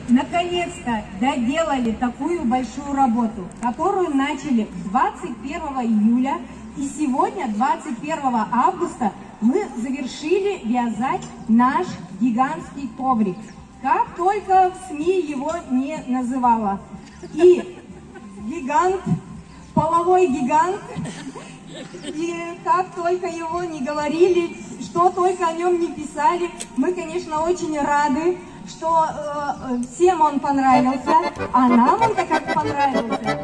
наконец-то доделали такую большую работу, которую начали 21 июля. И сегодня, 21 августа, мы завершили вязать наш гигантский коврик. Как только в СМИ его не называла. И гигант, половой гигант, и как только его не говорили, что только о нем не писали, мы, конечно, очень рады, что всем он понравился, а нам он-то как понравился.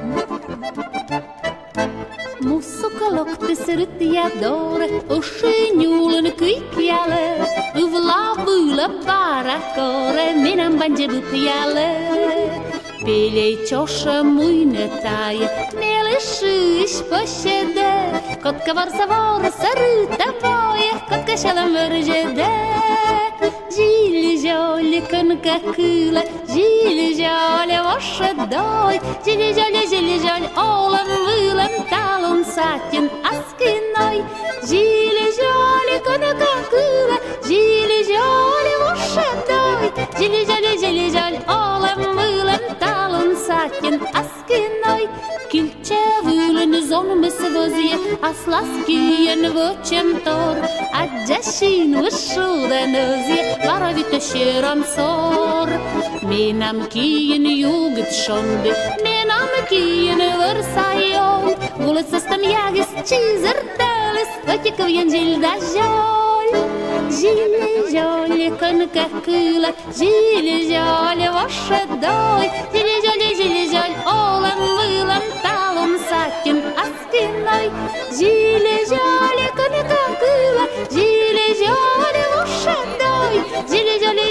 Mussukalokte sirtiadore, uscignulene kvikjale, uvla bula barakore, minam banjebutjale. Pilej čoša mujne taje, nelišiš pošede, kotka varsa vorsa ruta boje, kotka šalam vržede. Žili žolje konka kule, žili žolje vaše doj, žili žolje, olam vulam talon satin askinoj. Žili žolje konka kule, žili žolje vaše doj, žili žolje, olam vulam talon satin askinoj. Kilče vulen zonme se vozije, a slaskijen vočem tor, a džašin ušude nozije, varavite širam sor. Minam kijen juget šonde, minam kijen vrsajol, gulet sestam jagis čizer teles, votjekavjen žilda žol. Žili žolje konka kula, žili žolje vaše doj, žili žolje, olam vulam talon satin askinoj. Žili žolje konka kula, žili žolje vaše doj,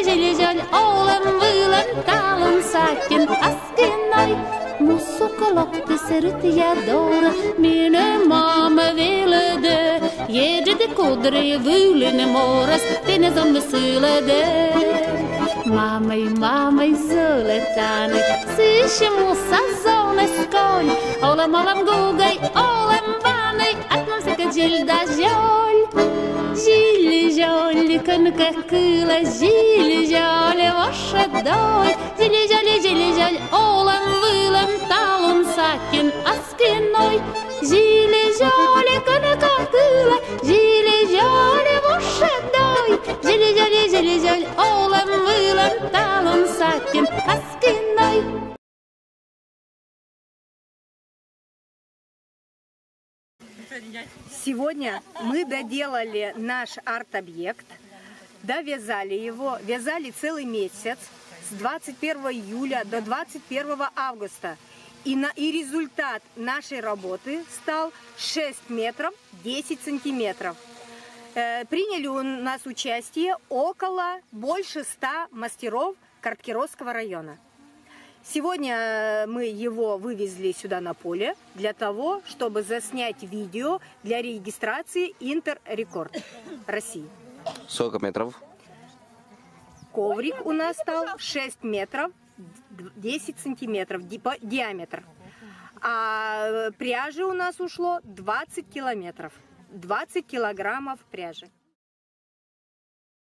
žili žolje, olam vulam talon satin askinoj. Mussukalokte sirtiadore, mine mama ville dö, jeđe de kodre vuline moras, tine zonde syle dö. Mamaj zuletane, siše musa zone skoj, olam gugaj, olam vanej, atmam se kad žilda žol. Žili žolje konka kula, žili žolje vaše doj, žili žolje, olam vulam talon satin askinoj. Žili žolje konka kula, žili žolje vaše doj, žili žolje, olam vulam talon satin askinoj. Сегодня мы доделали наш арт-объект, довязали его, вязали целый месяц с 21 июля до 21 августа. И результат нашей работы стал 6 метров 10 сантиметров. Приняли у нас участие больше 100 мастеров Карткировского района. Сегодня мы его вывезли сюда на поле для того, чтобы заснять видео для регистрации Интеррекорд России. Сколько метров? Коврик у нас стал 6 метров 10 сантиметров диаметр. А пряжи у нас ушло 20 километров, 20 килограммов пряжи.